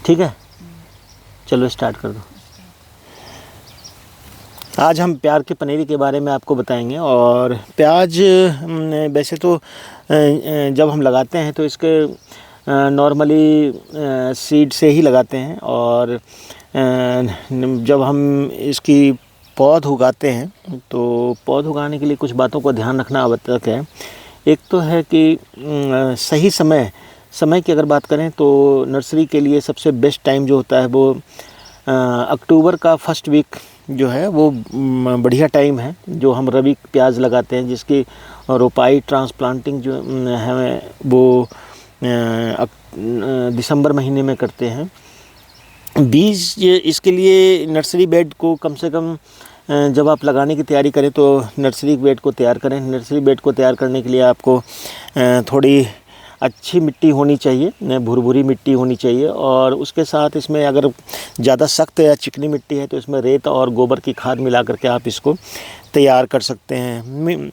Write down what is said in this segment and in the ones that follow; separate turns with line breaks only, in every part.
ठीक है, चलो स्टार्ट कर दो। आज हम प्याज की पनीरी के बारे में आपको बताएंगे। और प्याज वैसे तो जब हम लगाते हैं तो इसके नॉर्मली सीड से ही लगाते हैं। और जब हम इसकी पौध उगाते हैं तो पौध उगाने के लिए कुछ बातों को ध्यान रखना आवश्यक है। एक तो है कि सही समय की अगर बात करें तो नर्सरी के लिए सबसे बेस्ट टाइम जो होता है वो अक्टूबर का फर्स्ट वीक जो है वो बढ़िया टाइम है। जो हम रबी प्याज लगाते हैं जिसकी रोपाई ट्रांसप्लांटिंग जो है वो दिसंबर महीने में करते हैं। बीज इसके लिए नर्सरी बेड को कम से कम जब आप लगाने की तैयारी करें तो नर्सरी बेड को तैयार करें। नर्सरी बेड को तैयार करने के लिए आपको थोड़ी अच्छी मिट्टी होनी चाहिए, भुरभुरी मिट्टी होनी चाहिए। और उसके साथ इसमें अगर ज़्यादा सख्त या चिकनी मिट्टी है तो इसमें रेत और गोबर की खाद मिला करके आप इसको तैयार कर सकते हैं।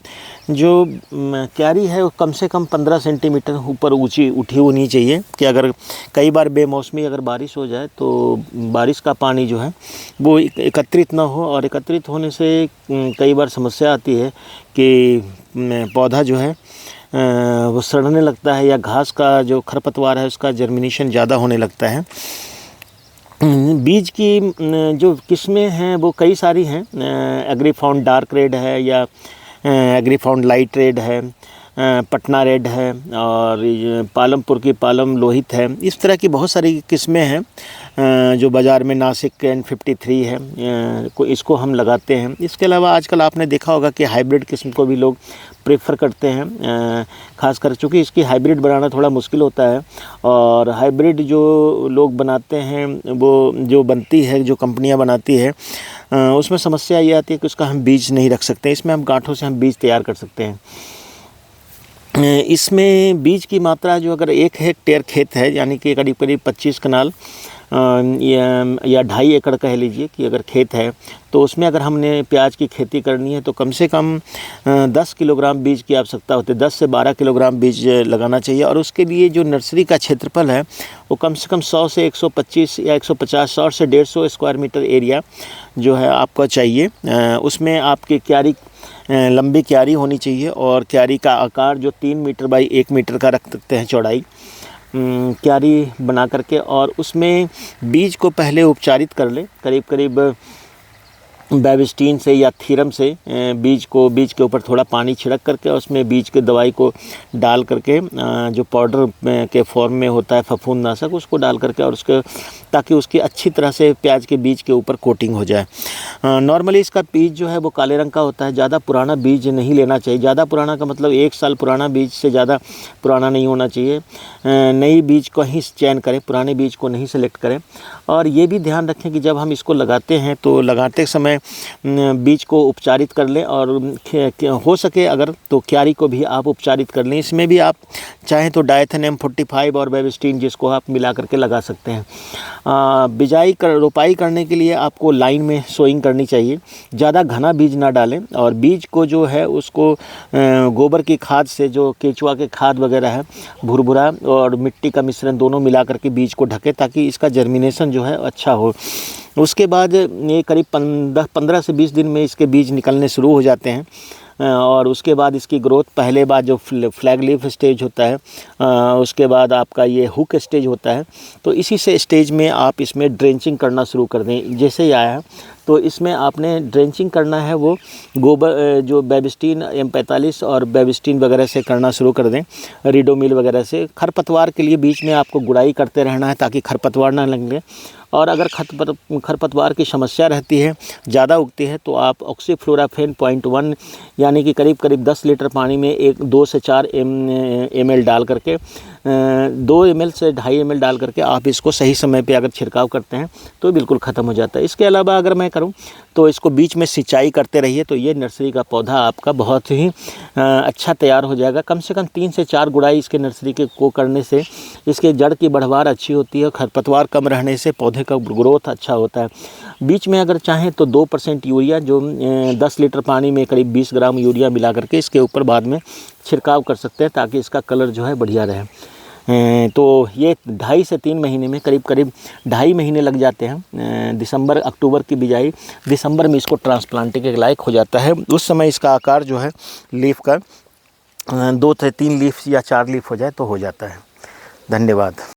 जो क्यारी है वो कम से कम 15 सेंटीमीटर ऊपर ऊंची उठी होनी चाहिए कि अगर कई बार बेमौसमी अगर बारिश हो जाए तो बारिश का पानी जो है वो एकत्रित ना हो। और एकत्रित होने से कई बार समस्या आती है कि पौधा जो है वो सड़ने लगता है या घास का जो खरपतवार है उसका जर्मिनेशन ज़्यादा होने लगता है। बीज की जो किस्में हैं वो कई सारी हैं। एग्रीफाउंड डार्क रेड है या एग्रीफाउंड लाइट रेड है, पटना रेड है और पालमपुर की पालम लोहित है। इस तरह की बहुत सारी किस्में हैं जो बाज़ार में नासिक N53 है, इसको हम लगाते हैं। इसके अलावा आजकल आपने देखा होगा कि हाइब्रिड किस्म को भी लोग प्रेफर करते हैं, ख़ासकर चूँकि इसकी हाइब्रिड बनाना थोड़ा मुश्किल होता है। और हाइब्रिड जो लोग बनाते हैं वो जो बनती है, जो कंपनियां बनाती है, उसमें समस्या ये आती है कि उसका हम बीज नहीं रख सकते। इसमें हम गांठों से हम बीज तैयार कर सकते हैं। इसमें बीज की मात्रा जो अगर 1 हेक्टेयर खेत है यानी कि करीब करीब 25 कनाल या 2.5 एकड़ कह लीजिए कि अगर खेत है तो उसमें अगर हमने प्याज की खेती करनी है तो कम से कम 10 किलोग्राम बीज की आवश्यकता होती है। 10 से 12 किलोग्राम बीज लगाना चाहिए। और उसके लिए जो नर्सरी का क्षेत्रफल है वो कम से कम 100 से 125 या 150 100 से 150 स्क्वायर मीटर एरिया जो है आपको चाहिए। उसमें आपकी क्यारी लंबी क्यारी होनी चाहिए और क्यारी का आकार जो 3 मीटर बाई 1 मीटर का रख सकते हैं चौड़ाई क्यारी बना करके। और उसमें बीज को पहले उपचारित कर ले, करीब करीब बेबिस्टीन से या थीरम से बीज के ऊपर थोड़ा पानी छिड़क करके उसमें बीज के दवाई को डाल करके जो पाउडर के फॉर्म में होता है फफूंदनाशक उसको डाल करके और उसके ताकि उसकी अच्छी तरह से प्याज के बीज के ऊपर कोटिंग हो जाए। नॉर्मली इसका बीज जो है वो काले रंग का होता है। ज़्यादा पुराना बीज नहीं लेना चाहिए। ज़्यादा पुराना का मतलब 1 साल पुराना बीज से ज़्यादा पुराना नहीं होना चाहिए। नई बीज को ही चयन करें, पुराने बीज को नहीं सेलेक्ट करें। और ये भी ध्यान रखें कि जब हम इसको लगाते हैं तो लगाते समय बीज को उपचारित कर लें और हो सके अगर तो क्यारी को भी आप उपचारित कर लें। इसमें भी आप चाहें तो डायथन M45 और बेबिस्टीन जिसको आप मिला करके लगा सकते हैं। रोपाई करने के लिए आपको लाइन में सोइंग करनी चाहिए। ज़्यादा घना बीज ना डालें और बीज को जो है उसको गोबर की खाद से, जो केचुआ के खाद वगैरह है, भुरभुरा और मिट्टी का मिश्रण दोनों मिला करके बीज को ढकें ताकि इसका जर्मिनेशन जो है अच्छा हो। उसके बाद ये करीब 15 से 20 दिन में इसके बीज निकलने शुरू हो जाते हैं। और उसके बाद इसकी ग्रोथ पहले बाद जो फ्लैग लीफ स्टेज होता है, उसके बाद आपका ये हुक स्टेज होता है। तो इसी से स्टेज में आप इसमें ड्रेंचिंग करना शुरू कर दें। जैसे ही आया है तो इसमें आपने ड्रेंचिंग करना है वो गोबर जो बेबिस्टीन M45 और बेबिस्टीन वगैरह से करना शुरू कर दें, रिडोमिल वगैरह से। खरपतवार के लिए बीच में आपको गुड़ाई करते रहना है ताकि खरपतवार ना लगे। और अगर खरपतवार की समस्या रहती है, ज़्यादा उगती है, तो आप ऑक्सीफ्लोराफेन 0.1 यानी कि करीब करीब 10 लीटर पानी में 2 से 4 ml डाल करके 2 ml से 2.5 ml डाल करके आप इसको सही समय पे अगर छिड़काव करते हैं तो बिल्कुल ख़त्म हो जाता है। इसके अलावा अगर मैं करूं तो इसको बीच में सिंचाई करते रहिए तो ये नर्सरी का पौधा आपका बहुत ही अच्छा तैयार हो जाएगा। कम से कम 3 से 4 गुड़ाई इसके नर्सरी के को करने से इसके जड़ की बढ़वार अच्छी होती है, खरपतवार कम रहने से पौधे का ग्रोथ अच्छा होता है। बीच में अगर चाहें तो 2% यूरिया जो 10 लीटर पानी में करीब 20 ग्राम यूरिया मिला करके इसके ऊपर बाद में छिड़काव कर सकते हैं ताकि इसका कलर जो है बढ़िया रहे। तो ये 2.5 से 3 महीने में, करीब करीब 2.5 महीने लग जाते हैं। दिसंबर अक्टूबर की बिजाई, दिसंबर में इसको ट्रांसप्लांटिंग के लायक हो जाता है। उस समय इसका आकार जो है लीफ का 2 से 3 लीफ या 4 लीफ हो जाए तो हो जाता है। धन्यवाद।